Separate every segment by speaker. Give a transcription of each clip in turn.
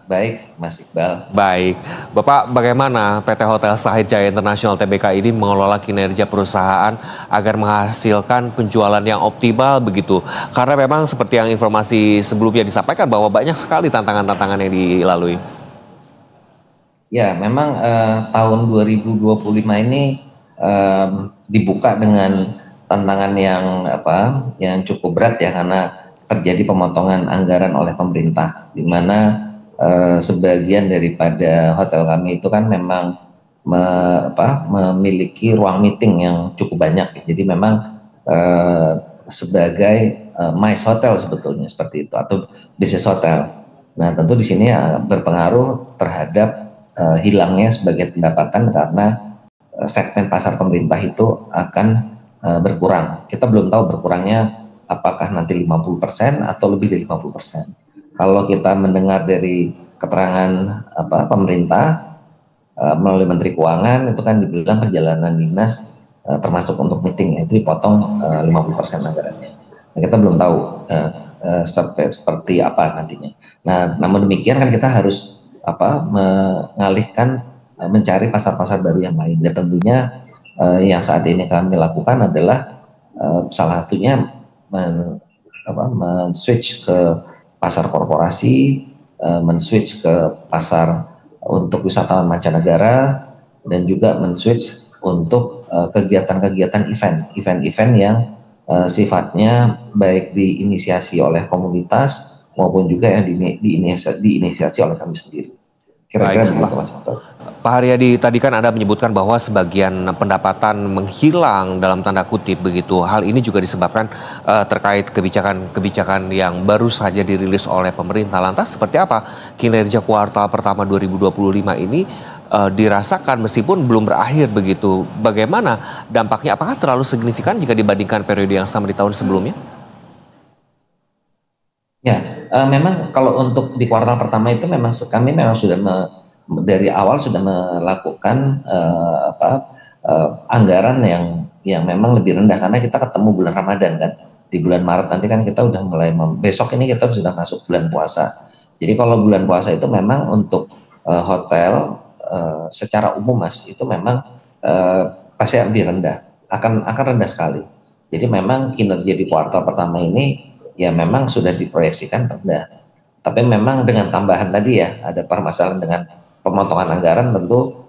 Speaker 1: Baik, Mas Iqbal.
Speaker 2: Baik, Bapak bagaimana PT Hotel Sahid Jaya International Tbk ini mengelola kinerja perusahaan agar menghasilkan penjualan yang optimal begitu? Karena memang seperti yang informasi sebelumnya disampaikan bahwa banyak sekali tantangan-tantangan yang dilalui.
Speaker 1: Ya, memang tahun 2025 ini dibuka dengan tantangan yang cukup berat ya, karena terjadi pemotongan anggaran oleh pemerintah, di mana sebagian daripada hotel kami itu kan memang memiliki ruang meeting yang cukup banyak. Jadi memang eh, sebagai MICE hotel sebetulnya seperti itu, atau bisnis hotel. Nah, tentu di sini berpengaruh terhadap hilangnya sebagai pendapatan karena segmen pasar pemerintah itu akan berkurang. Kita belum tahu berkurangnya apakah nanti 50% atau lebih dari 50%. Kalau kita mendengar dari keterangan pemerintah melalui Menteri Keuangan, itu kan dibilang perjalanan dinas termasuk untuk meeting itu dipotong 50% anggarannya. Nah, kita belum tahu seperti apa nantinya. Nah, namun demikian kan kita harus mengalihkan mencari pasar-pasar baru yang lain. Dan tentunya yang saat ini kami lakukan adalah salah satunya men-switch ke pasar korporasi, men-switch ke pasar untuk wisatawan mancanegara, dan juga men-switch untuk kegiatan-kegiatan event-event yang sifatnya baik diinisiasi oleh komunitas maupun juga yang diinisiasi oleh kami sendiri.
Speaker 2: Baik,
Speaker 1: Kira-kira begitu, Mas Anton.
Speaker 2: Pak Haryadi, tadi kan Anda menyebutkan bahwa sebagian pendapatan menghilang dalam tanda kutip begitu. Hal ini juga disebabkan terkait kebijakan-kebijakan yang baru saja dirilis oleh pemerintah. Lantas seperti apa kinerja kuartal pertama 2025 ini dirasakan meskipun belum berakhir begitu? Bagaimana dampaknya? Apakah terlalu signifikan jika dibandingkan periode yang sama di tahun sebelumnya?
Speaker 1: Ya, memang kalau untuk di kuartal pertama itu memang kami memang sudah dari awal sudah melakukan anggaran yang memang lebih rendah, karena kita ketemu bulan Ramadan kan. Di bulan Maret nanti kan kita udah mulai besok ini kita sudah masuk bulan puasa. Jadi kalau bulan puasa itu memang untuk hotel secara umum, Mas, itu memang eh, pasti lebih rendah, akan rendah sekali. Jadi memang kinerja di kuartal pertama ini ya memang sudah diproyeksikan rendah. Tapi memang dengan tambahan tadi ya, ada permasalahan dengan pemotongan anggaran, tentu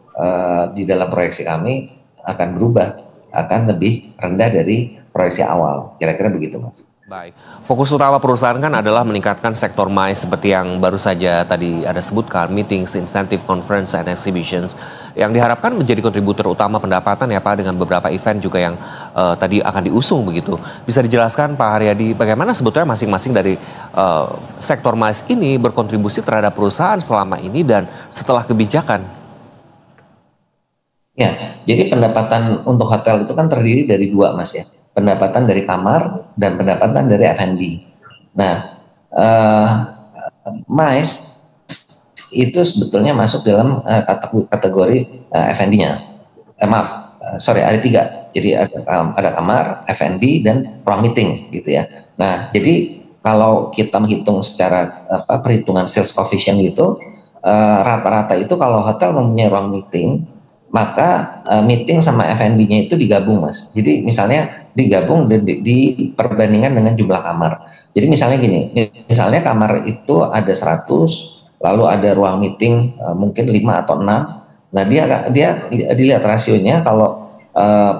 Speaker 1: di dalam proyeksi kami akan berubah, akan lebih rendah dari proyeksi awal. Kira-kira begitu, Mas.
Speaker 2: Baik, fokus utama perusahaan kan adalah meningkatkan sektor MICE seperti yang baru saja tadi ada sebutkan, meetings, incentive, conference, and exhibitions, yang diharapkan menjadi kontributor utama pendapatan ya Pak, dengan beberapa event juga yang tadi akan diusung begitu. Bisa dijelaskan Pak Haryadi, bagaimana sebetulnya masing-masing dari sektor MICE ini berkontribusi terhadap perusahaan selama ini dan setelah kebijakan?
Speaker 1: Ya, jadi pendapatan untuk hotel itu kan terdiri dari dua, Mas ya. Pendapatan dari kamar dan pendapatan dari F&B. Nah, eh, MICE itu sebetulnya masuk dalam kategori F&B-nya. Maaf, sorry, ada tiga. Jadi ada kamar, F&B, dan ruang meeting gitu ya. Nah, jadi kalau kita menghitung secara perhitungan sales coefficient gitu, rata-rata itu kalau hotel mempunyai ruang meeting, maka meeting sama F&B-nya itu digabung, Mas. Jadi misalnya digabung dan diperbandingkan dengan jumlah kamar. Jadi misalnya gini, misalnya kamar itu ada 100, lalu ada ruang meeting mungkin 5 atau 6. Nah, dia dilihat rasionya, kalau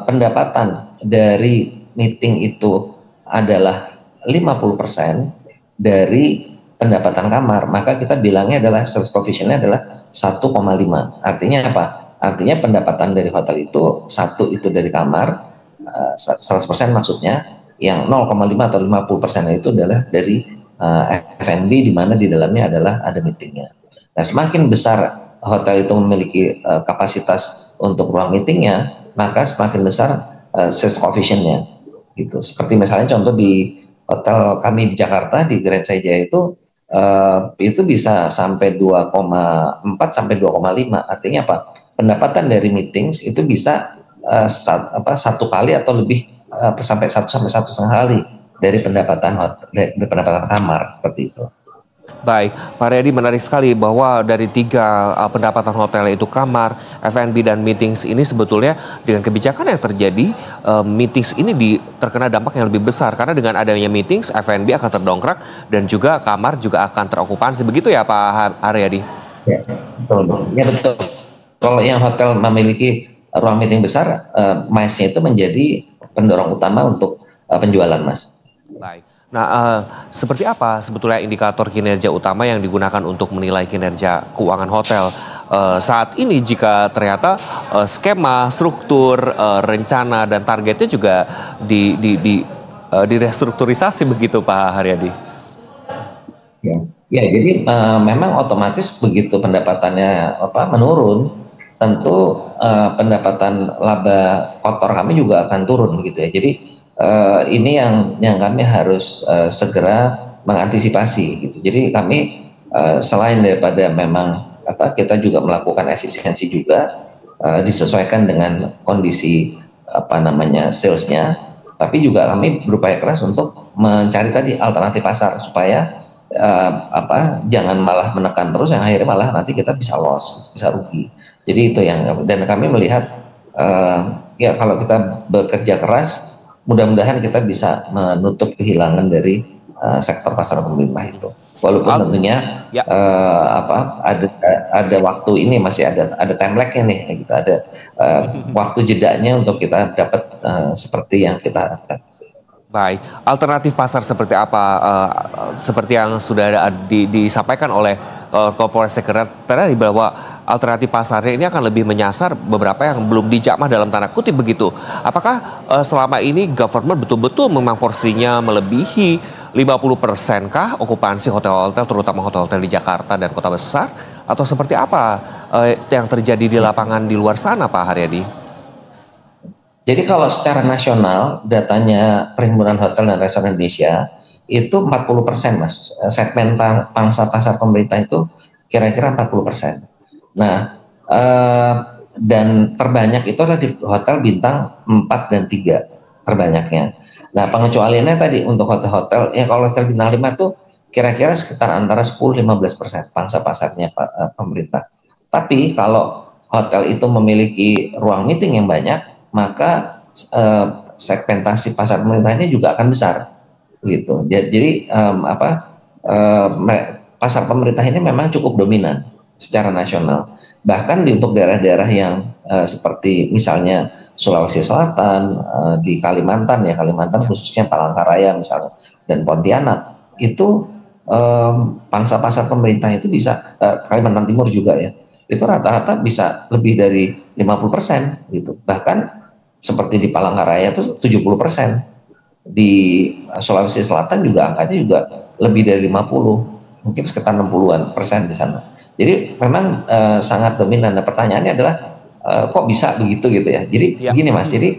Speaker 1: pendapatan dari meeting itu adalah 50% dari pendapatan kamar, maka kita bilangnya adalah sales coefficient-nya adalah 1,5. Artinya apa? Artinya pendapatan dari hotel itu satu itu dari kamar, 100% maksudnya, yang 0,5 atau 50% itu adalah dari F&B, di mana di dalamnya adalah ada meetingnya. Nah, semakin besar hotel itu memiliki kapasitas untuk ruang meetingnya, maka semakin besar sales coefficient-nya. Gitu. Seperti misalnya contoh di hotel kami di Jakarta di Grand Jaya itu bisa sampai 2,4 sampai 2,5. Artinya apa? Pendapatan dari meetings itu bisa satu kali atau lebih, sampai satu setengah kali dari pendapatan hotel, dari pendapatan kamar, seperti itu.
Speaker 2: Baik, Pak Riyadi, menarik sekali bahwa dari tiga pendapatan hotel yaitu kamar, F&B dan meetings ini sebetulnya dengan kebijakan yang terjadi, meetings ini terkena dampak yang lebih besar karena dengan adanya meetings, F&B akan terdongkrak dan juga kamar juga akan terokupansi. Begitu ya Pak Haryadi?
Speaker 1: Ya, betul. Ya betul. Kalau yang hotel memiliki ruang meeting besar, MICE-nya itu menjadi pendorong utama untuk penjualan, Mas.
Speaker 2: Baik. Nah, seperti apa sebetulnya indikator kinerja utama yang digunakan untuk menilai kinerja keuangan hotel saat ini jika ternyata skema, struktur, rencana dan targetnya juga direstrukturisasi begitu Pak Haryadi?
Speaker 1: Ya, ya jadi memang otomatis begitu pendapatannya menurun, tentu pendapatan laba kotor kami juga akan turun gitu ya. Jadi ini yang kami harus segera mengantisipasi gitu. Jadi kami selain daripada memang kita juga melakukan efisiensi juga disesuaikan dengan kondisi salesnya, tapi juga kami berupaya keras untuk mencari tadi alternatif pasar supaya jangan malah menekan terus yang akhirnya malah nanti kita bisa loss, bisa rugi. Jadi itu yang, dan kami melihat ya kalau kita bekerja keras, mudah-mudahan kita bisa menutup kehilangan dari sektor pasar pemerintah itu. Walaupun tentunya
Speaker 2: ya.
Speaker 1: Ada waktu ini masih ada time lag-nya nih, gitu, ada waktu jedanya untuk kita dapat seperti yang kita harapkan.
Speaker 2: Baik, alternatif pasar seperti apa? Seperti yang sudah disampaikan oleh Kapolres Sekretariat bahwa alternatif pasarnya ini akan lebih menyasar beberapa yang belum dijamah dalam tanda kutip begitu. Apakah selama ini government betul-betul memang porsinya melebihi 50% kah okupansi hotel-hotel, terutama hotel-hotel di Jakarta dan kota besar? Atau seperti apa yang terjadi di lapangan di luar sana Pak Haryadi?
Speaker 1: Jadi kalau secara nasional datanya Perhimpunan Hotel dan Restoran Indonesia itu 40%, Mas. Segmen pangsa pasar pemerintah itu kira-kira 40%. Nah, dan terbanyak itu adalah di hotel bintang 4 dan 3 terbanyaknya. Nah, pengecualiannya tadi untuk hotel-hotel, ya kalau hotel bintang 5 itu kira-kira sekitar antara 10-15% pangsa pasarnya pemerintah. Tapi kalau hotel itu memiliki ruang meeting yang banyak, maka segmentasi pasar pemerintahnya juga akan besar, gitu. Jadi pasar pemerintah ini memang cukup dominan secara nasional. Bahkan untuk daerah-daerah yang seperti misalnya Sulawesi Selatan, di Kalimantan khususnya Palangkaraya misalnya dan Pontianak, itu pangsa pasar pemerintah itu bisa Kalimantan Timur juga ya. Itu rata-rata bisa lebih dari 50% gitu. Bahkan seperti di Palangkaraya itu 70%. Di Sulawesi Selatan juga angkanya juga lebih dari 50, mungkin sekitar 60-an persen di sana. Jadi memang sangat dominan. Nah, pertanyaannya adalah kok bisa begitu gitu ya. Jadi begini Mas, jadi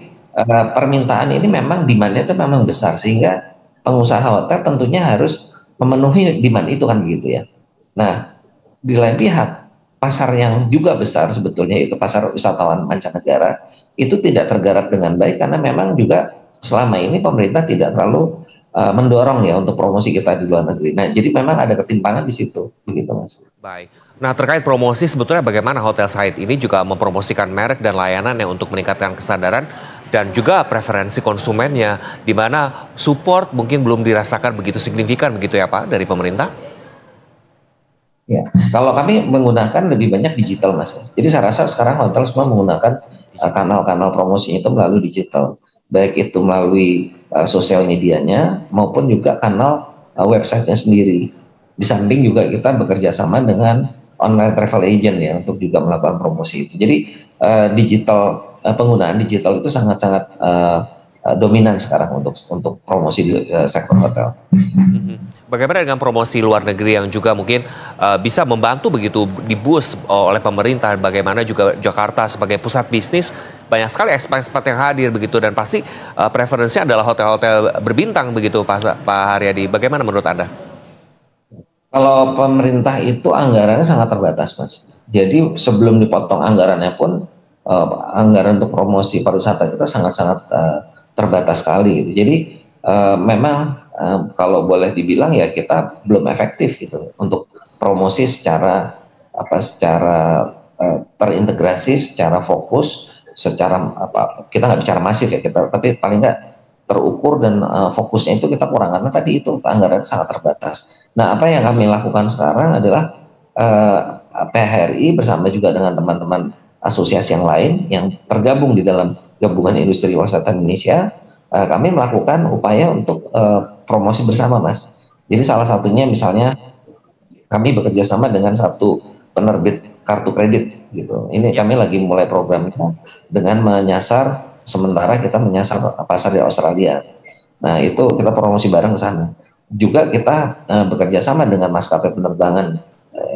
Speaker 1: permintaan ini memang demand-nya itu memang besar sehingga pengusaha hotel tentunya harus memenuhi demand itu kan begitu ya. Nah, di lain pihak pasar yang juga besar sebetulnya itu pasar wisatawan mancanegara itu tidak tergarap dengan baik karena memang juga selama ini pemerintah tidak terlalu mendorong ya untuk promosi kita di luar negeri. Nah, jadi memang ada ketimpangan di situ, begitu Mas.
Speaker 2: Baik. Nah, terkait promosi sebetulnya bagaimana Hotel Said ini juga mempromosikan merek dan layanan yang untuk meningkatkan kesadaran dan juga preferensi konsumennya, di mana support mungkin belum dirasakan begitu signifikan begitu ya Pak dari pemerintah?
Speaker 1: Ya, kalau kami menggunakan lebih banyak digital Mas. Jadi saya rasa sekarang hotel semua menggunakan kanal-kanal promosinya itu melalui digital, baik itu melalui sosial medianya maupun juga kanal websitenya sendiri. Di samping juga kita bekerja sama dengan online travel agent ya untuk juga melakukan promosi itu. Jadi penggunaan digital itu sangat-sangat dominan sekarang untuk promosi di sektor hotel.
Speaker 2: Bagaimana dengan promosi luar negeri yang juga mungkin bisa membantu begitu di-boost oleh pemerintah, bagaimana juga Jakarta sebagai pusat bisnis, banyak sekali ekspat yang hadir begitu dan pasti preferensinya adalah hotel-hotel berbintang begitu Pak Haryadi. Bagaimana menurut Anda?
Speaker 1: Kalau pemerintah itu anggarannya sangat terbatas Mas. Jadi sebelum dipotong anggarannya pun anggaran untuk promosi pariwisata kita sangat-sangat terbatas sekali gitu. Jadi memang kalau boleh dibilang ya kita belum efektif gitu untuk promosi secara terintegrasi, secara fokus, secara kita nggak bicara masif ya kita, tapi paling nggak terukur dan fokusnya itu kita kurang karena tadi itu anggaran sangat terbatas. Nah, apa yang kami lakukan sekarang adalah PHRI bersama juga dengan teman-teman asosiasi yang lain yang tergabung di dalam Gabungan Industri Wisata Indonesia, kami melakukan upaya untuk promosi bersama, Mas. Jadi salah satunya misalnya kami bekerja sama dengan satu penerbit kartu kredit gitu. Ini kami lagi mulai programnya dengan menyasar, sementara kita menyasar pasar di Australia. Nah, itu kita promosi bareng ke sana. Juga kita bekerja sama dengan maskapai penerbangan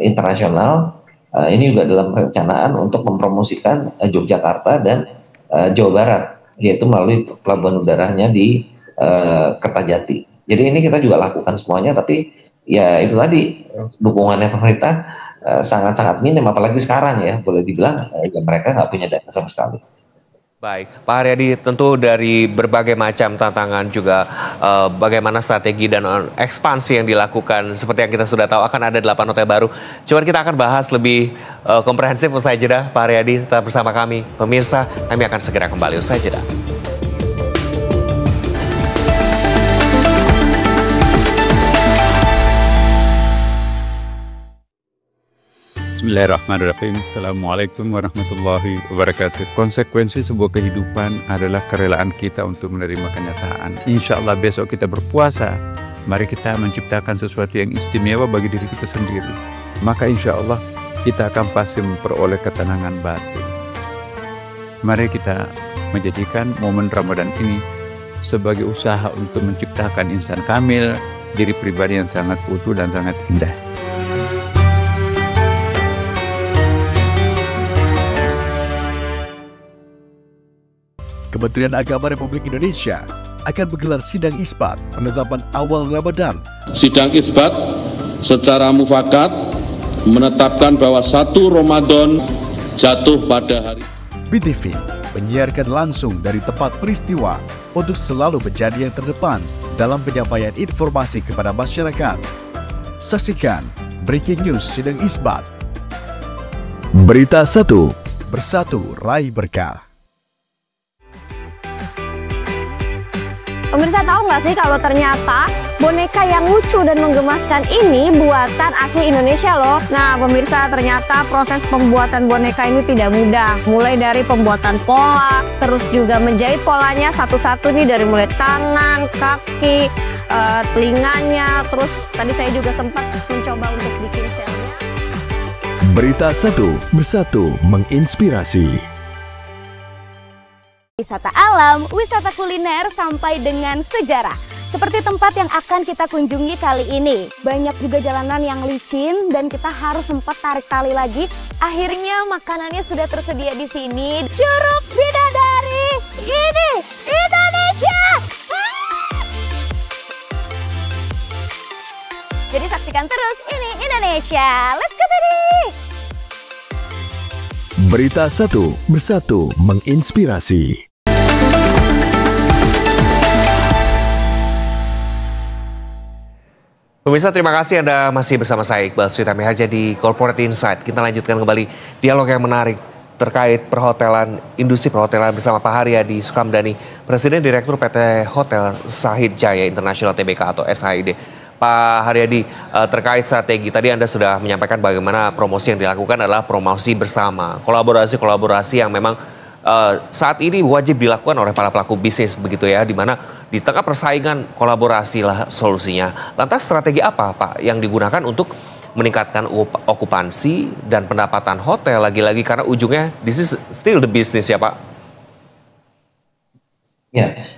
Speaker 1: internasional. Ini juga dalam perencanaan untuk mempromosikan Yogyakarta dan Jawa Barat, yaitu melalui pelabuhan udaranya di Kertajati. Jadi ini kita juga lakukan semuanya, tapi ya itu tadi dukungannya pemerintah sangat-sangat minim, apalagi sekarang ya boleh dibilang ya mereka nggak punya dana sama sekali.
Speaker 2: Baik, Pak Haryadi, tentu dari berbagai macam tantangan juga bagaimana strategi dan ekspansi yang dilakukan, seperti yang kita sudah tahu akan ada 8 hotel baru. Cuman kita akan bahas lebih komprehensif usai jeda. Pak Haryadi tetap bersama kami. Pemirsa, kami akan segera kembali usai jeda.
Speaker 3: Bismillahirrahmanirrahim. Assalamualaikum warahmatullahi wabarakatuh. Konsekuensi sebuah kehidupan adalah kerelaan kita untuk menerima kenyataan. Insya Allah besok kita berpuasa. Mari kita menciptakan sesuatu yang istimewa bagi diri kita sendiri. Maka insya Allah kita akan pasti memperoleh ketenangan batin. Mari kita menjadikan momen Ramadan ini sebagai usaha untuk menciptakan insan kamil, diri pribadi yang sangat utuh dan sangat indah.
Speaker 4: Kementerian Agama Republik Indonesia akan menggelar sidang isbat penetapan awal Ramadan.
Speaker 5: Sidang isbat secara mufakat menetapkan bahwa 1 Ramadan jatuh pada hari.
Speaker 4: BTV menyiarkan langsung dari tempat peristiwa untuk selalu menjadi yang terdepan dalam penyampaian informasi kepada masyarakat. Saksikan Breaking News Sidang Isbat. Berita 1. Bersatu Raih Berkah.
Speaker 6: Pemirsa tahu nggak sih kalau ternyata boneka yang lucu dan menggemaskan ini buatan asli Indonesia loh. Nah pemirsa, ternyata proses pembuatan boneka ini tidak mudah. Mulai dari pembuatan pola, terus juga menjahit polanya satu-satu nih, dari mulai tangan, kaki, telinganya. Terus tadi saya juga sempat mencoba untuk bikin shellnya.
Speaker 4: Berita 1. Bersatu menginspirasi.
Speaker 7: Wisata alam, wisata kuliner, sampai dengan sejarah. Seperti tempat yang akan kita kunjungi kali ini. Banyak juga jalanan yang licin dan kita harus sempat tarik tali lagi. Akhirnya makanannya sudah tersedia di sini. Curug Bidadari, ini Indonesia! Jadi saksikan terus, ini Indonesia. Let's go baby!
Speaker 4: Berita 1. Bersatu menginspirasi.
Speaker 2: Pemirsa, terima kasih Anda masih bersama saya Iqbal Switami Harja di Corporate Insight. Kita lanjutkan kembali dialog yang menarik terkait perhotelan, industri perhotelan bersama Pak Haryadi Sukamdhani, Presiden Direktur PT Hotel Sahid Jaya International Tbk atau SHID. Pak Haryadi, terkait strategi, tadi Anda sudah menyampaikan bagaimana promosi yang dilakukan adalah promosi bersama, kolaborasi-kolaborasi yang memang saat ini wajib dilakukan oleh para pelaku bisnis begitu ya, di mana di tengah persaingan kolaborasi lah solusinya. Lantas strategi apa Pak yang digunakan untuk meningkatkan okupansi dan pendapatan hotel, lagi-lagi karena ujungnya this is still the business ya Pak?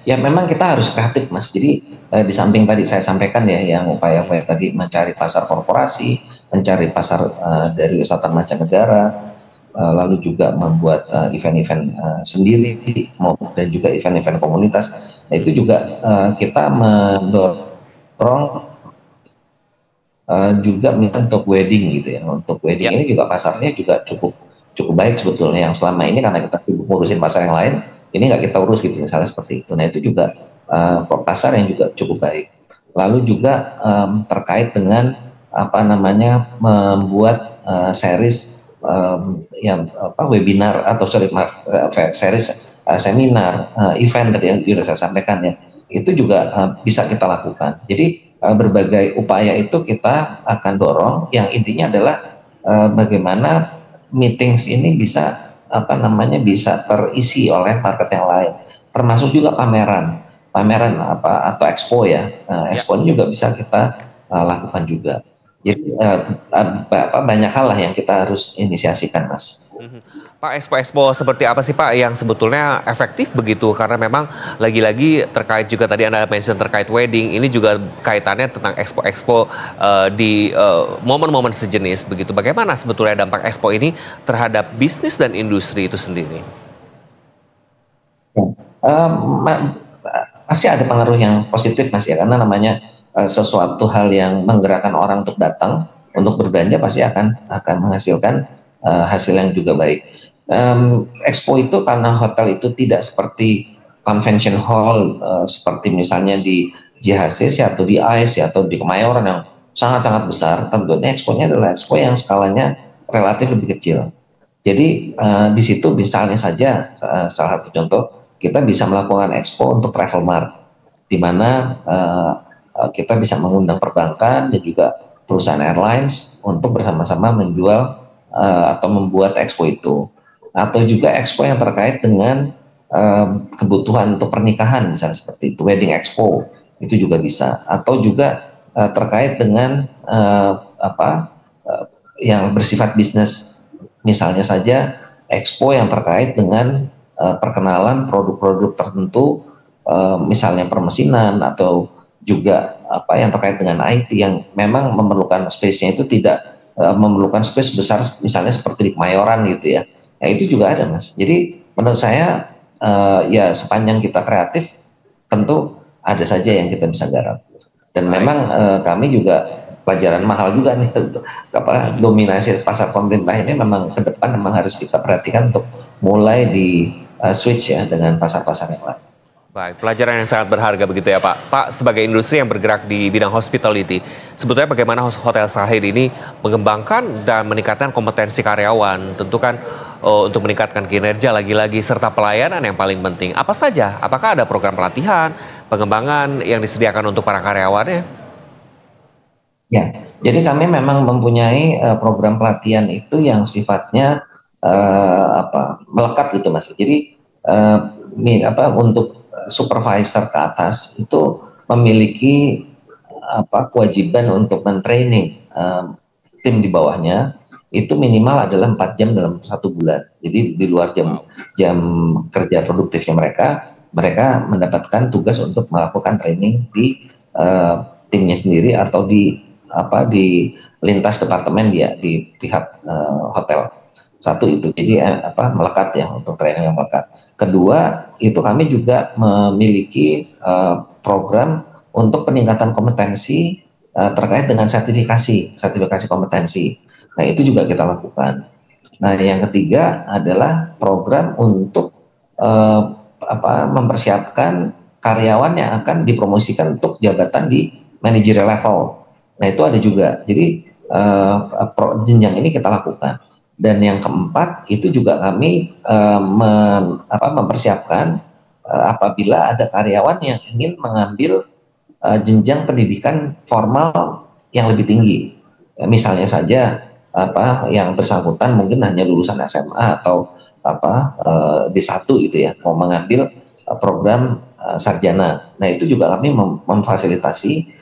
Speaker 1: Ya memang kita harus kreatif Mas. Jadi di samping tadi saya sampaikan ya yang upaya-upaya tadi mencari pasar korporasi, mencari pasar dari wisata mancanegara, lalu juga membuat event-event sendiri dan juga event-event komunitas. Nah, itu juga kita mendorong juga untuk wedding gitu ya. Untuk wedding ini juga pasarnya juga cukup baik sebetulnya, yang selama ini karena kita sibuk ngurusin pasar yang lain, ini nggak kita urus gitu misalnya seperti itu. Nah itu juga pasar yang juga cukup baik. lalu juga terkait dengan apa namanya membuat series yang webinar atau series seminar, event tadi yang sudah saya sampaikan ya, itu juga bisa kita lakukan. Jadi berbagai upaya itu kita akan dorong, yang intinya adalah bagaimana meetings ini bisa bisa terisi oleh market yang lain, termasuk juga pameran atau expo ya. Expo ini juga bisa kita lakukan juga. Jadi banyak hal lah yang kita harus inisiasikan, Mas.
Speaker 2: Pak, expo-expo seperti apa sih Pak yang sebetulnya efektif begitu? Karena memang lagi-lagi terkait juga tadi Anda mention terkait wedding, ini juga kaitannya tentang expo-expo di momen-momen sejenis begitu. Bagaimana sebetulnya dampak expo ini terhadap bisnis dan industri itu sendiri?
Speaker 1: Pasti ada pengaruh yang positif, Mas ya, karena namanya sesuatu hal yang menggerakkan orang untuk datang untuk berbelanja pasti akan menghasilkan hasil yang juga baik. Expo itu karena hotel itu tidak seperti convention hall seperti misalnya di JHCC atau di ICE atau di Kemayoran yang sangat-sangat besar. Tentunya expo-nya adalah expo yang skalanya relatif lebih kecil. Jadi di situ misalnya saja salah satu contoh, kita bisa melakukan expo untuk travel mart, di mana kita bisa mengundang perbankan dan juga perusahaan airlines untuk bersama-sama menjual atau membuat expo itu, atau juga expo yang terkait dengan kebutuhan untuk pernikahan misalnya seperti itu, wedding expo itu juga bisa, atau juga terkait dengan yang bersifat bisnis, misalnya saja expo yang terkait dengan perkenalan produk-produk tertentu, misalnya permesinan, atau juga yang terkait dengan IT yang memang memerlukan space-nya itu tidak memerlukan space besar, misalnya seperti di Kemayoran gitu ya. Ya itu juga ada, Mas. Jadi menurut saya ya sepanjang kita kreatif tentu ada saja yang kita bisa garap. Dan memang kami juga pelajaran mahal juga nih, dominasi pasar pemerintah ini memang ke depan memang harus kita perhatikan untuk mulai di switch ya dengan pasar-pasar yang lain.
Speaker 2: Baik, pelajaran yang sangat berharga begitu ya Pak. Pak, sebagai industri yang bergerak di bidang hospitality, sebetulnya bagaimana Hotel Sahid ini mengembangkan dan meningkatkan kompetensi karyawan? Tentu kan untuk meningkatkan kinerja lagi-lagi serta pelayanan yang paling penting. Apa saja? Apakah ada program pelatihan, pengembangan yang disediakan untuk para karyawannya?
Speaker 1: Ya, jadi kami memang mempunyai program pelatihan itu yang sifatnya melekat gitu, Mas. Jadi untuk supervisor ke atas itu memiliki kewajiban untuk men-training tim di bawahnya itu minimal adalah 4 jam dalam 1 bulan. Jadi di luar jam kerja produktifnya mereka mendapatkan tugas untuk melakukan training di timnya sendiri atau di lintas departemen dia di pihak hotel. Satu itu, jadi melekat ya, untuk training yang melekat. Kedua, itu kami juga memiliki program untuk peningkatan kompetensi terkait dengan sertifikasi kompetensi. Nah, itu juga kita lakukan. Nah, yang ketiga adalah program untuk mempersiapkan karyawan yang akan dipromosikan untuk jabatan di managerial level. Nah, itu ada juga. Jadi jenjang ini kita lakukan. Dan yang keempat itu juga kami mempersiapkan apabila ada karyawan yang ingin mengambil jenjang pendidikan formal yang lebih tinggi. Misalnya saja yang bersangkutan mungkin hanya lulusan SMA atau D1 gitu ya, mau mengambil program sarjana. Nah, itu juga kami memfasilitasi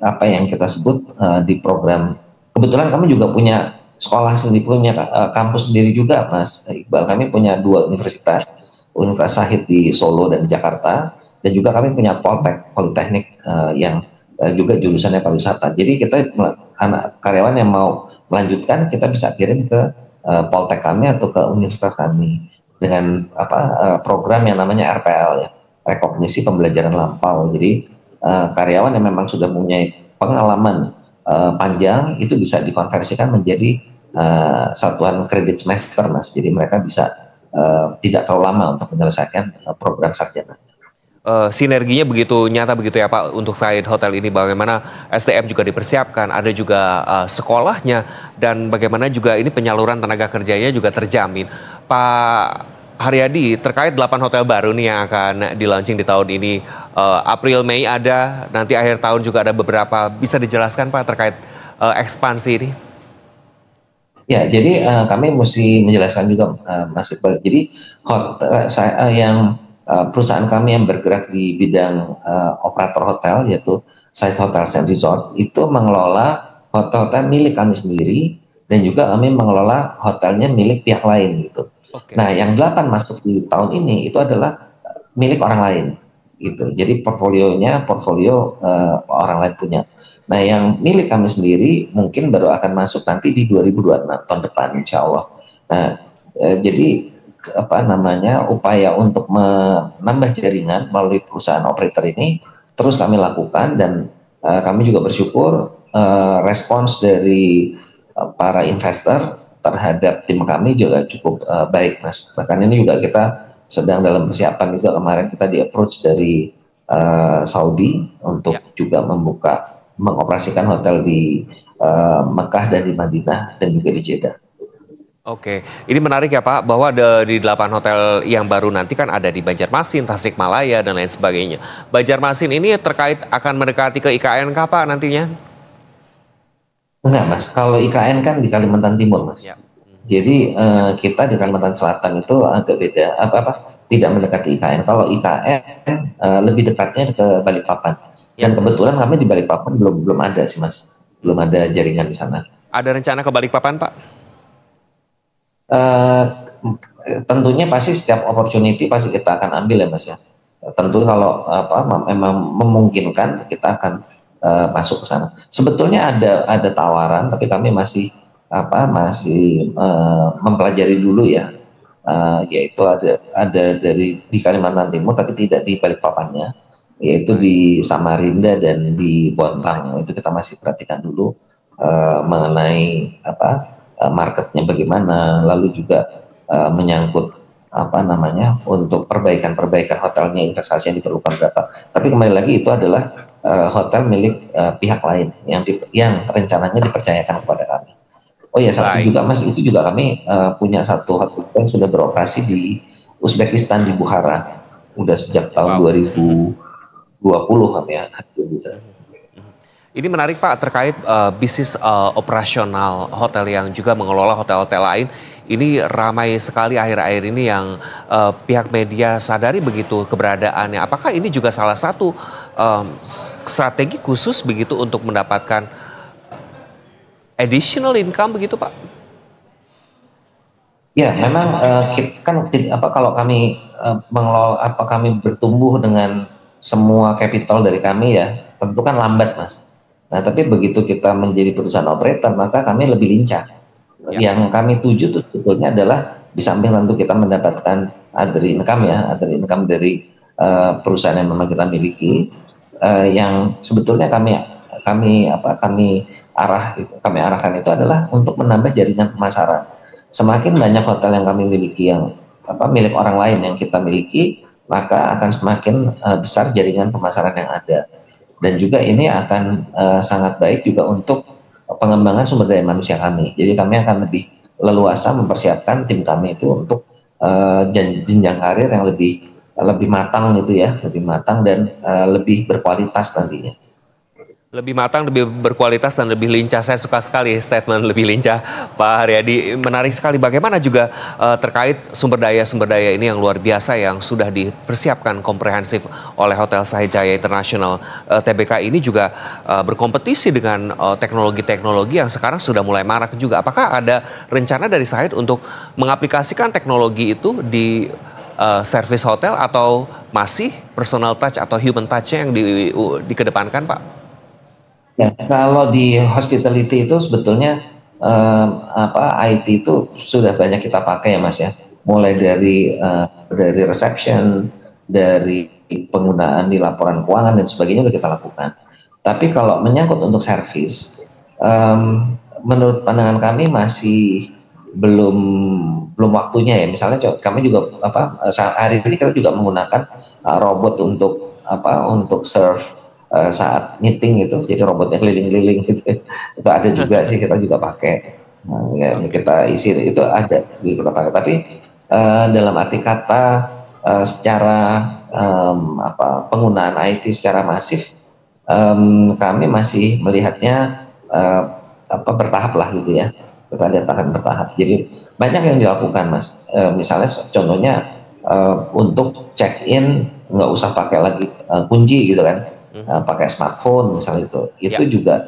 Speaker 1: apa yang kita sebut di program. Kebetulan kami juga punya sekolah sendiri, punya kampus sendiri juga, Mas Iqbal. Kami punya 2 universitas Sahid di Solo dan di Jakarta, dan juga kami punya Politeknik yang juga jurusannya pariwisata. Jadi kita anak karyawan yang mau melanjutkan, kita bisa kirim ke Poltek kami atau ke universitas kami dengan program yang namanya RPL ya, rekognisi pembelajaran lampau. Jadi karyawan yang memang sudah punya pengalaman panjang itu bisa dikonversikan menjadi satuan kredit semester, Mas. Jadi mereka bisa tidak terlalu lama untuk menyelesaikan program sarjana.
Speaker 2: sinerginya begitu nyata begitu ya Pak untuk Said Hotel ini, bagaimana SDM juga dipersiapkan, ada juga sekolahnya, dan bagaimana juga ini penyaluran tenaga kerjanya juga terjamin. Pak Haryadi, terkait 8 hotel baru nih yang akan di-launching di tahun ini, April, Mei ada, nanti akhir tahun juga ada beberapa, bisa dijelaskan Pak terkait ekspansi ini?
Speaker 1: Ya, jadi kami mesti menjelaskan juga Mas Iqbal. Jadi perusahaan kami yang bergerak di bidang operator hotel, yaitu Said Hotels and Resort, itu mengelola hotel-hotel milik kami sendiri, dan juga kami mengelola hotelnya milik pihak lain gitu. Nah, yang 8 masuk di tahun ini itu adalah milik orang lain gitu. Jadi portfolio orang lain punya. Nah, yang milik kami sendiri mungkin baru akan masuk nanti di 2026 tahun depan, insya Allah. Nah, jadi upaya untuk menambah jaringan melalui perusahaan operator ini terus kami lakukan, dan kami juga bersyukur respons dari para investor terhadap tim kami juga cukup baik, Mas. Bahkan ini juga kita sedang dalam persiapan juga, kemarin kita di approach dari Saudi untuk juga mengoperasikan hotel di Mekah dan di Madinah dan juga di Jeddah.
Speaker 2: Oke, ini menarik ya Pak, bahwa di 8 hotel yang baru nanti kan ada di Banjarmasin, Tasikmalaya, dan lain sebagainya. Banjarmasin ini terkait akan mendekati ke IKN kah Pak nantinya?
Speaker 1: Enggak Mas, kalau IKN kan di Kalimantan Timur Mas. Ya. Jadi kita di Kalimantan Selatan itu agak beda, tidak mendekati IKN. Kalau IKN lebih dekatnya ke Balikpapan. Dan kebetulan kami di Balikpapan belum ada sih Mas, belum ada jaringan di sana.
Speaker 2: Ada rencana ke Balikpapan Pak?
Speaker 1: Tentunya pasti setiap opportunity pasti kita akan ambil ya Mas ya. Tentu kalau memang memungkinkan kita akan masuk ke sana. Sebetulnya ada tawaran, tapi kami masih mempelajari dulu ya. Yaitu ada di Kalimantan Timur tapi tidak di Balikpapannya, yaitu di Samarinda dan di Bontang. Itu kita masih perhatikan dulu mengenai marketnya bagaimana, lalu juga menyangkut untuk perbaikan hotelnya, investasi yang diperlukan berapa. Tapi kembali lagi itu adalah hotel milik pihak lain yang rencananya dipercayakan kepada kami. Oh ya, satu juga Mas, itu juga kami punya satu hotel yang sudah beroperasi di Uzbekistan, di Bukhara, udah sejak tahun 2020 kami ya.
Speaker 2: Ini menarik Pak, terkait bisnis operasional hotel yang juga mengelola hotel-hotel lain. Ini ramai sekali akhir-akhir ini yang pihak media sadari begitu keberadaannya. Apakah ini juga salah satu strategi khusus begitu untuk mendapatkan additional income begitu Pak?
Speaker 1: Ya, memang kalau kami mengelola, kami bertumbuh dengan semua capital dari kami ya, tentu kan lambat Mas. Nah, tapi begitu kita menjadi perusahaan operator, maka kami lebih lincah. Ya. Yang kami tuju itu sebetulnya adalah di samping tentu kita mendapatkan other income dari perusahaan yang memang kita miliki, yang sebetulnya kami arahkan itu adalah untuk menambah jaringan pemasaran. Semakin banyak hotel yang kami miliki yang milik orang lain yang kita miliki, maka akan semakin besar jaringan pemasaran yang ada. Dan juga ini akan sangat baik juga untuk pengembangan sumber daya manusia kami. Jadi kami akan lebih leluasa mempersiapkan tim kami itu untuk jenjang karir yang lebih matang gitu ya, lebih matang dan lebih berkualitas nantinya.
Speaker 2: Lebih matang, lebih berkualitas, dan lebih lincah. Saya suka sekali statement lebih lincah Pak Haryadi. Menarik sekali bagaimana juga terkait sumber daya ini yang luar biasa yang sudah dipersiapkan komprehensif oleh Hotel Said Jaya International. TBK ini juga berkompetisi dengan teknologi-teknologi yang sekarang sudah mulai marak juga. Apakah ada rencana dari Said untuk mengaplikasikan teknologi itu di service hotel, atau masih personal touch atau human touch-nya yang dikedepankan Pak?
Speaker 1: Ya, kalau di hospitality itu sebetulnya IT itu sudah banyak kita pakai ya Mas ya. Mulai dari reception, dari penggunaan di laporan keuangan dan sebagainya sudah kita lakukan. Tapi kalau menyangkut untuk service, menurut pandangan kami masih belum waktunya ya. Misalnya kami juga saat hari ini kita juga menggunakan robot untuk serve saat meeting gitu, jadi robotnya keliling-keliling gitu. Itu ada juga sih, kita juga pakai. Ya, kita isi itu ada kita pakai. Tapi dalam arti kata secara penggunaan IT secara masif, kami masih melihatnya bertahap lah gitu ya. Kita lihat akan bertahap. Jadi banyak yang dilakukan, Mas. Misalnya contohnya untuk check in nggak usah pakai lagi kunci gitu kan, pakai smartphone misalnya itu juga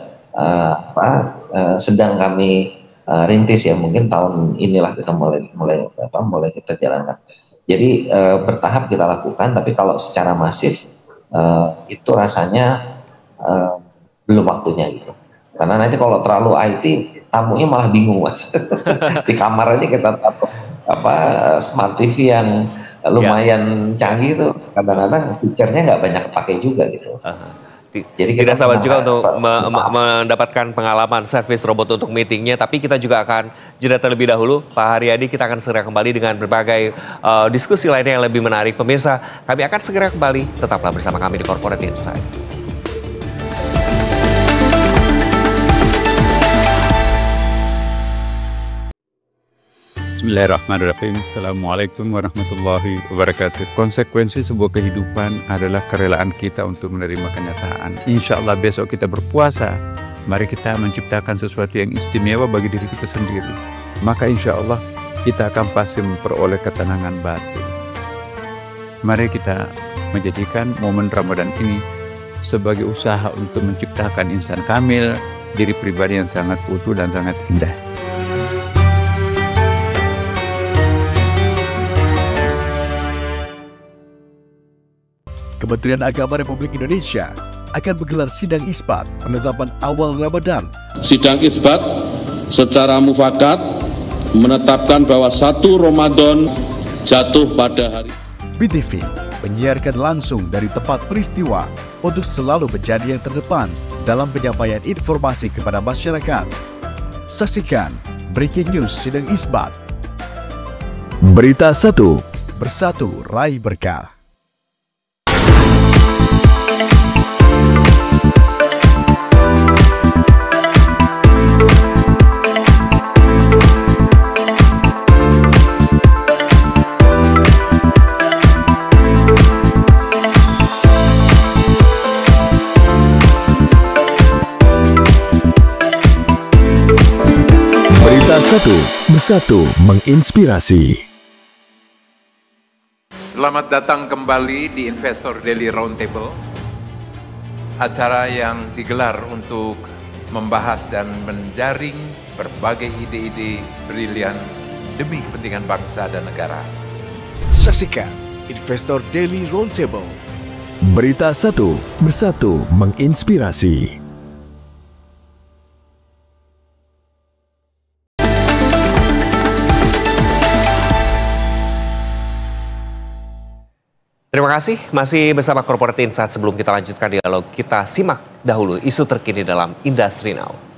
Speaker 1: sedang kami rintis ya, mungkin tahun inilah kita mulai kita jalankan. Jadi bertahap kita lakukan, tapi kalau secara masif itu rasanya belum waktunya gitu. Karena nanti kalau terlalu IT, tamunya malah bingung, Mas. Di kamar aja kita taruh smart TV yang lumayan canggih itu, kadang-kadang feature-nya nggak banyak pakai juga gitu.
Speaker 2: Jadi tidak sabar juga untuk mendapatkan pengalaman servis robot untuk meetingnya, tapi kita juga akan jeda terlebih dahulu. Pak Haryadi, kita akan segera kembali dengan berbagai diskusi lainnya yang lebih menarik. Pemirsa, kami akan segera kembali. Tetaplah bersama kami di Corporate Insight.
Speaker 3: Bismillahirrahmanirrahim. Assalamualaikum warahmatullahi wabarakatuh. Konsekuensi sebuah kehidupan adalah kerelaan kita untuk menerima kenyataan. Insya Allah besok kita berpuasa. Mari kita menciptakan sesuatu yang istimewa bagi diri kita sendiri. Maka insya Allah kita akan pasti memperoleh ketenangan batin. Mari kita menjadikan momen Ramadan ini sebagai usaha untuk menciptakan insan kamil, diri pribadi yang sangat utuh dan sangat indah.
Speaker 4: Kementerian Agama Republik Indonesia akan menggelar sidang isbat penetapan awal Ramadan.
Speaker 5: Sidang isbat secara mufakat menetapkan bahwa 1 Ramadan jatuh pada hari.
Speaker 4: BTV menyiarkan langsung dari tempat peristiwa untuk selalu menjadi yang terdepan dalam penyampaian informasi kepada masyarakat. Saksikan breaking news sidang isbat. Berita 1, bersatu raih berkah. Bersatu menginspirasi.
Speaker 8: Selamat datang kembali di Investor Daily Roundtable, acara yang digelar untuk membahas dan menjaring berbagai ide-ide brilian demi kepentingan bangsa dan negara.
Speaker 4: Saksikan Investor Daily Roundtable. Berita 1, bersatu menginspirasi.
Speaker 2: Terima kasih, masih bersama Corporate Insight. Sebelum kita lanjutkan dialog, kita simak dahulu isu terkini dalam Industri Now.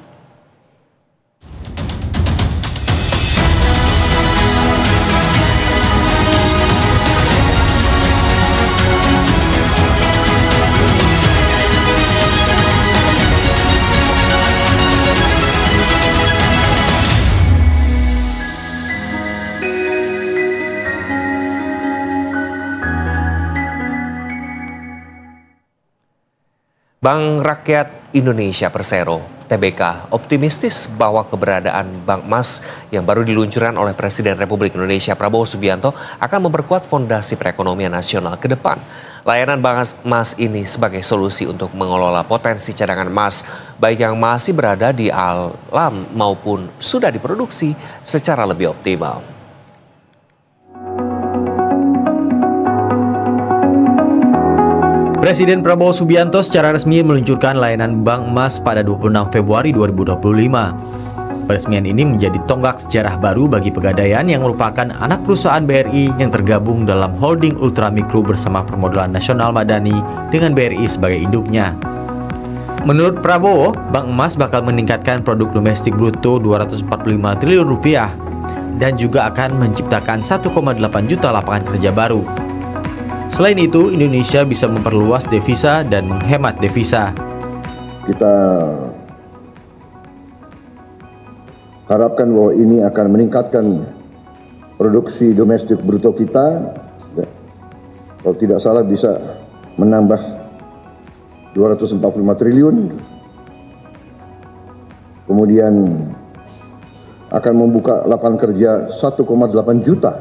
Speaker 2: Bank Rakyat Indonesia Persero, TBK, optimistis bahwa keberadaan Bank Emas yang baru diluncurkan oleh Presiden Republik Indonesia Prabowo Subianto akan memperkuat fondasi perekonomian nasional ke depan. Layanan Bank Emas ini sebagai solusi untuk mengelola potensi cadangan emas, baik yang masih berada di alam maupun sudah diproduksi secara lebih optimal.
Speaker 9: Presiden Prabowo Subianto secara resmi meluncurkan layanan Bank Emas pada 26 Februari 2025. Peresmian ini menjadi tonggak sejarah baru bagi Pegadaian yang merupakan anak perusahaan BRI yang tergabung dalam holding Ultramikro bersama Permodalan Nasional Madani dengan BRI sebagai induknya. Menurut Prabowo, Bank Emas bakal meningkatkan produk domestik bruto 245 triliun rupiah. dan juga akan menciptakan 1,8 juta lapangan kerja baru. Selain itu, Indonesia bisa memperluas devisa dan menghemat devisa.
Speaker 10: Kita harapkan bahwa ini akan meningkatkan produksi domestik bruto kita. Ya. Kalau tidak salah bisa menambah 245 triliun. Kemudian akan membuka lapangan kerja 1,8 juta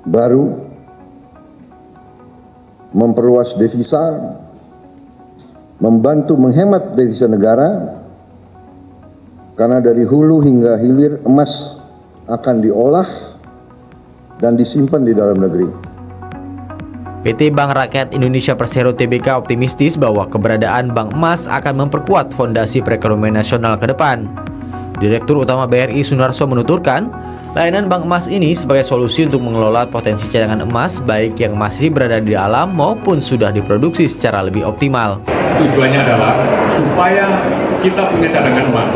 Speaker 10: baru, memperluas devisa, membantu menghemat devisa negara, karena dari hulu hingga hilir emas akan diolah dan disimpan di dalam negeri.
Speaker 9: PT Bank Rakyat Indonesia Persero Tbk optimistis bahwa keberadaan bank emas akan memperkuat fondasi perekonomian nasional ke depan. Direktur Utama BRI Sunarso menuturkan, layanan bank emas ini sebagai solusi untuk mengelola potensi cadangan emas baik yang masih berada di alam maupun sudah diproduksi secara lebih optimal.
Speaker 11: Tujuannya adalah supaya kita punya cadangan emas.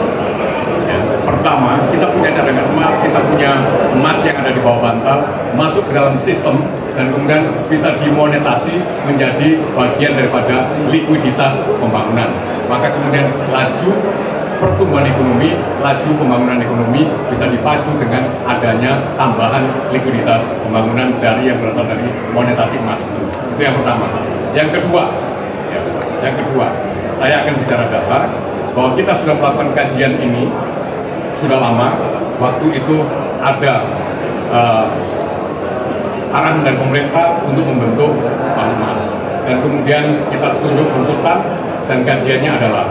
Speaker 11: Ya, pertama, kita punya cadangan emas, kita punya emas yang ada di bawah bantal, masuk ke dalam sistem dan kemudian bisa dimonetasi menjadi bagian daripada likuiditas pembangunan. Maka kemudian laju pertumbuhan ekonomi, laju pembangunan ekonomi bisa dipacu dengan adanya tambahan likuiditas pembangunan dari yang berasal dari monetasi emas itu. Itu yang pertama. Yang kedua, saya akan bicara data bahwa kita sudah melakukan kajian ini sudah lama. Waktu itu ada arahan dari pemerintah untuk membentuk bank emas, dan kemudian kita tunjuk konsultan dan kajiannya adalah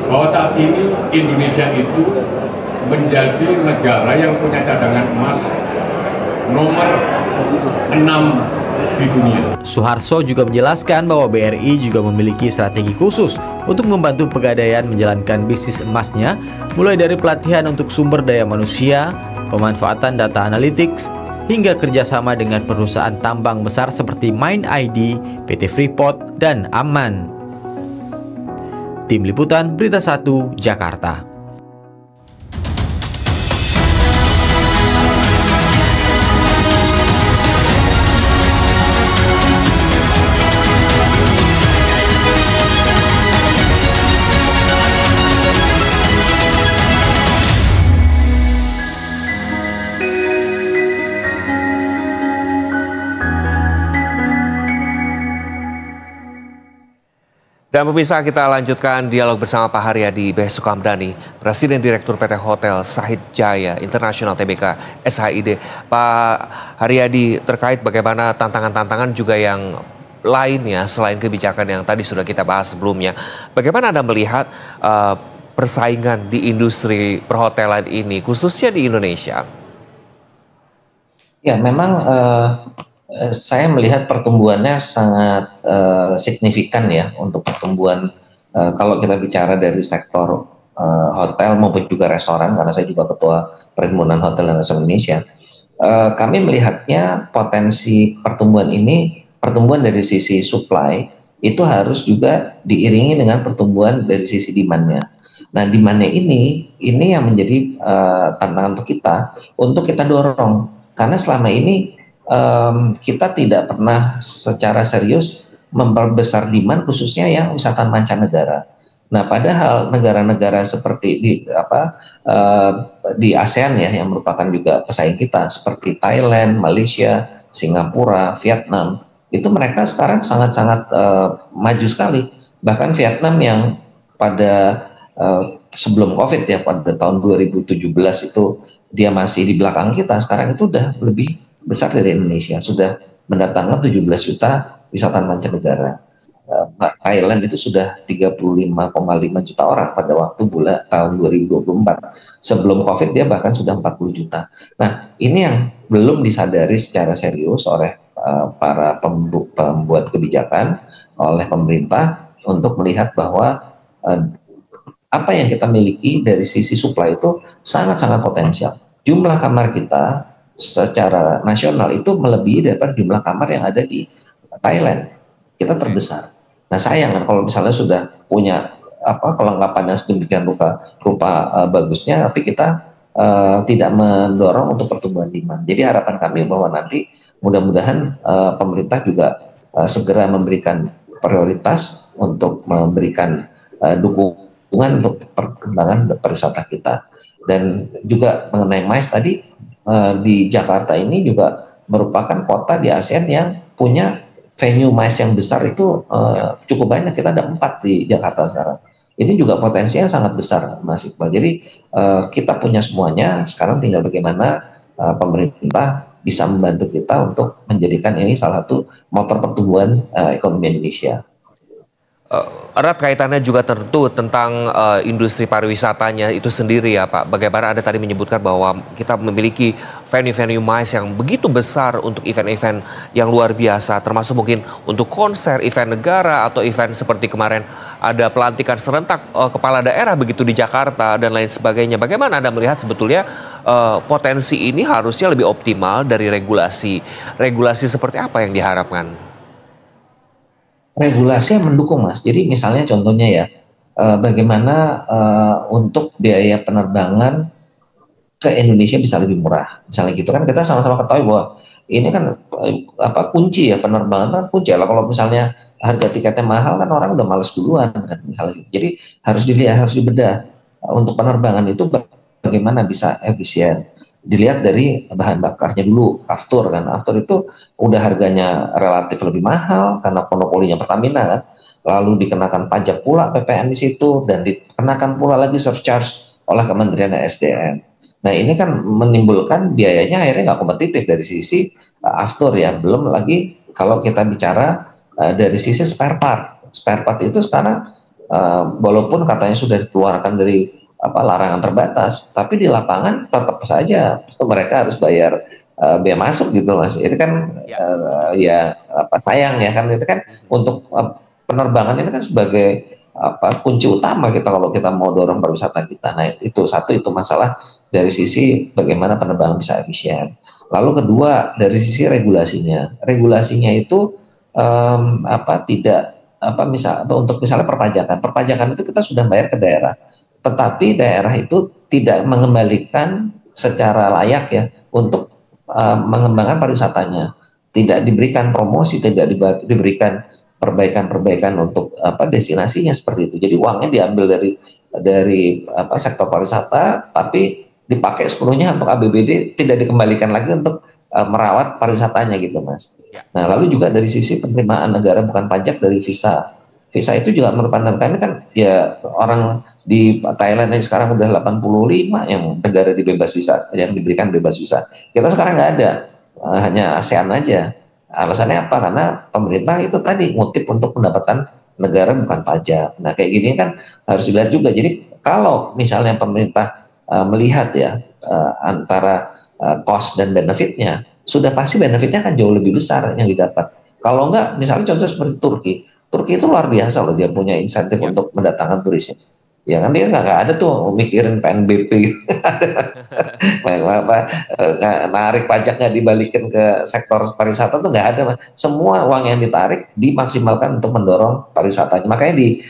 Speaker 11: bahwa saat ini Indonesia itu menjadi negara yang punya cadangan emas nomor 6 di dunia.
Speaker 9: Suharso juga menjelaskan bahwa BRI juga memiliki strategi khusus untuk membantu Pegadaian menjalankan bisnis emasnya, mulai dari pelatihan untuk sumber daya manusia, pemanfaatan data analytics, hingga kerjasama dengan perusahaan tambang besar seperti MindID, PT Freeport, dan Aman. Tim Liputan Berita 1 Jakarta.
Speaker 2: Dan pemirsa, kita lanjutkan dialog bersama Pak Haryadi B. Sukamdhani, Presiden Direktur PT Hotel Sahid Jaya International Tbk SHID. Pak Haryadi, terkait bagaimana tantangan-tantangan juga yang lainnya selain kebijakan yang tadi sudah kita bahas sebelumnya, bagaimana Anda melihat persaingan di industri perhotelan ini, khususnya di Indonesia?
Speaker 1: Ya, memang saya melihat pertumbuhannya sangat signifikan ya untuk pertumbuhan kalau kita bicara dari sektor hotel maupun juga restoran, karena saya juga ketua Perhimpunan Hotel dan Restoran Indonesia. Kami melihatnya potensi pertumbuhan ini, pertumbuhan dari sisi supply itu harus juga diiringi dengan pertumbuhan dari sisi demand-nya. Nah, demand-nya ini yang menjadi tantangan untuk kita dorong, karena selama ini kita tidak pernah secara serius memperbesar demand khususnya yang wisatawan mancanegara. Nah, padahal negara-negara seperti di ASEAN ya, yang merupakan juga pesaing kita seperti Thailand, Malaysia, Singapura, Vietnam, itu mereka sekarang sangat-sangat maju sekali. Bahkan Vietnam yang pada sebelum COVID ya, pada tahun 2017 itu dia masih di belakang kita, sekarang itu udah lebih besar dari Indonesia, sudah mendatangkan 17 juta wisatawan mancanegara. Thailand itu sudah 35,5 juta orang pada waktu tahun 2024. Sebelum COVID dia bahkan sudah 40 juta. Nah, ini yang belum disadari secara serius oleh para pembuat kebijakan, oleh pemerintah, untuk melihat bahwa apa yang kita miliki dari sisi supply itu sangat-sangat potensial. Jumlah kamar kita secara nasional itu melebihi daripada jumlah kamar yang ada di Thailand. Kita terbesar. Nah, sayang kan kalau misalnya sudah punya kelengkapan yang sedemikian rupa bagusnya, tapi kita tidak mendorong untuk pertumbuhan demand. Jadi harapan kami bahwa nanti mudah-mudahan pemerintah juga segera memberikan prioritas untuk memberikan dukungan untuk perkembangan pariwisata kita. Dan juga mengenai MICE tadi, di Jakarta ini juga merupakan kota di ASEAN yang punya venue MICE yang besar itu cukup banyak. Kita ada 4 di Jakarta sekarang. Ini juga potensinya sangat besar, Mas Iqbal. Jadi kita punya semuanya, sekarang tinggal bagaimana pemerintah bisa membantu kita untuk menjadikan ini salah satu motor pertumbuhan ekonomi Indonesia.
Speaker 2: Erat kaitannya juga tentu tentang industri pariwisatanya itu sendiri ya Pak. Bagaimana Anda tadi menyebutkan bahwa kita memiliki venue-venue MICE yang begitu besar untuk event-event yang luar biasa, termasuk mungkin untuk konser, event negara, atau event seperti kemarin ada pelantikan serentak kepala daerah begitu di Jakarta dan lain sebagainya. Bagaimana Anda melihat sebetulnya potensi ini harusnya lebih optimal dari regulasi? Regulasi seperti apa yang diharapkan?
Speaker 1: Regulasi yang mendukung, Mas. Jadi misalnya contohnya ya, bagaimana untuk biaya penerbangan ke Indonesia bisa lebih murah. Misalnya gitu kan, kita sama-sama ketahui bahwa ini kan kunci ya, penerbangan kan kunci ya. Kalau misalnya harga tiketnya mahal kan orang udah males duluan kan misalnya. Jadi harus dilihat, harus dibedah untuk penerbangan itu bagaimana bisa efisien. Dilihat dari bahan bakarnya dulu, Aftur kan. Aftur itu udah harganya relatif lebih mahal karena monopolinya Pertamina kan. Lalu dikenakan pajak pula PPN di situ dan dikenakan pula lagi surcharge oleh Kementerian SDM. Nah ini kan menimbulkan biayanya akhirnya nggak kompetitif dari sisi Aftur ya. Belum lagi kalau kita bicara dari sisi spare part. Spare part itu sekarang walaupun katanya sudah dikeluarkan dari larangan terbatas, tapi di lapangan tetap saja mereka harus bayar bea masuk gitu, Mas. Itu kan sayang ya kan, itu kan untuk penerbangan ini kan sebagai kunci utama kita kalau kita mau dorong pariwisata kita. Nah itu satu, itu masalah dari sisi bagaimana penerbangan bisa efisien. Lalu kedua dari sisi regulasinya. Regulasinya itu untuk misalnya perpajakan itu kita sudah bayar ke daerah. Tetapi daerah itu tidak mengembalikan secara layak ya untuk mengembangkan pariwisatanya, tidak diberikan promosi, tidak diberikan perbaikan-perbaikan untuk destinasinya seperti itu. Jadi uangnya diambil dari sektor pariwisata, tapi dipakai sepenuhnya untuk APBD, tidak dikembalikan lagi untuk merawat pariwisatanya gitu, Mas. Nah lalu juga dari sisi penerimaan negara bukan pajak dari visa. Visa itu juga menurut pandangan kami kan ya orang di Thailand yang sekarang udah 85 yang negara dibebas visa, yang diberikan bebas visa. Kita sekarang nggak ada, hanya ASEAN aja. Alasannya apa? Karena pemerintah itu tadi ngutip untuk pendapatan negara bukan pajak. Nah kayak gini kan harus dilihat juga. Jadi kalau misalnya pemerintah melihat ya antara cost dan benefitnya, sudah pasti benefitnya akan jauh lebih besar yang didapat. Kalau enggak, misalnya contoh seperti Turki itu luar biasa loh, dia punya insentif untuk mendatangkan turisnya. Ya kan dia nggak ada tuh mikirin PNBP gitu. Narik pajak nggak dibalikin ke sektor pariwisata tuh nggak ada. Semua uang yang ditarik dimaksimalkan untuk mendorong pariwisatanya. Makanya di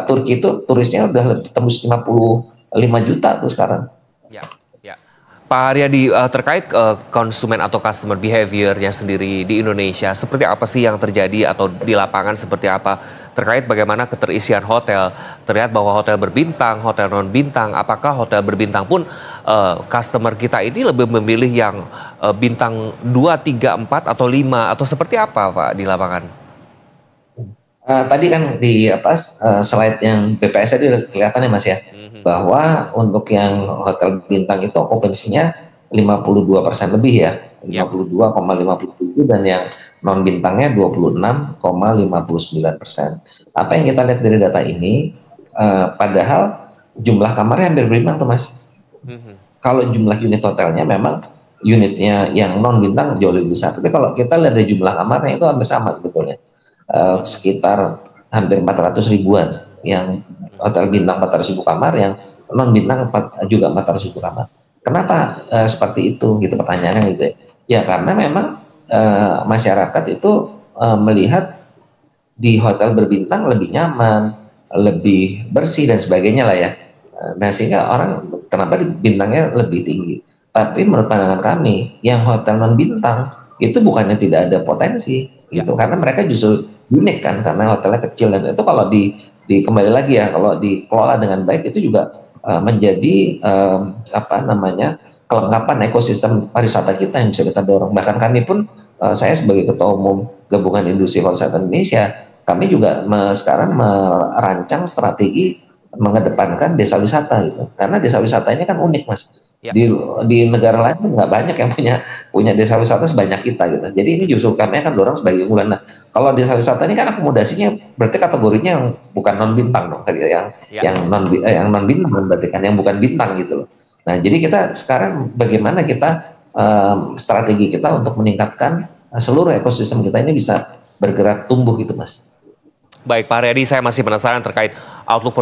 Speaker 1: Turki itu turisnya udah tembus 55 juta tuh sekarang.
Speaker 2: Pak Haryadi, terkait konsumen atau customer behavior-nya sendiri di Indonesia, seperti apa sih yang terjadi atau di lapangan seperti apa? Terkait bagaimana keterisian hotel, terlihat bahwa hotel berbintang, hotel non-bintang, apakah hotel berbintang pun customer kita ini lebih memilih yang bintang 2, 3, 4, atau 5, atau seperti apa Pak di lapangan?
Speaker 1: Tadi kan di slide yang BPS tadi kelihatan ya Mas ya, bahwa untuk yang hotel bintang itu okupansinya 52% lebih ya, 52,57, dan yang non bintangnya 26,59%. Apa yang kita lihat dari data ini, padahal jumlah kamarnya hampir berimbang tuh Mas. Kalau jumlah unit hotelnya memang unitnya yang non bintang jauh lebih besar, tapi kalau kita lihat dari jumlah kamarnya itu hampir sama sebetulnya. Sekitar hampir 400 ribuan yang hotel bintang 400 ribu kamar, yang non bintang juga 400 ribu kamar. Kenapa seperti itu gitu pertanyaannya gitu ya? Karena memang masyarakat itu melihat di hotel berbintang lebih nyaman, lebih bersih dan sebagainya lah ya. Nah sehingga orang kenapa bintangnya lebih tinggi. Tapi menurut pandangan kami, yang hotel non bintang itu bukannya tidak ada potensi, gitu. Karena mereka justru unik kan, karena hotelnya kecil dan itu kalau kembali lagi ya, kalau dikelola dengan baik itu juga menjadi kelengkapan ekosistem pariwisata kita yang bisa kita dorong. Bahkan kami pun, saya sebagai ketua umum Gabungan Industri Pariwisata Indonesia, kami juga sekarang merancang strategi mengedepankan desa wisata gitu. Karena desa wisata ini kan unik, Mas. Di negara lain nggak banyak yang punya desa wisata sebanyak kita gitu. Jadi ini justru kami akan dorong sebagai unggulan. Nah, kalau desa wisata ini kan akomodasinya berarti kategorinya yang bukan non bintang dong, yang non bintang berarti kan yang bukan bintang gitu loh. Nah, jadi kita sekarang bagaimana kita strategi kita untuk meningkatkan seluruh ekosistem kita ini bisa bergerak tumbuh gitu, Mas.
Speaker 2: Baik Pak Haryadi, saya masih penasaran terkait outlook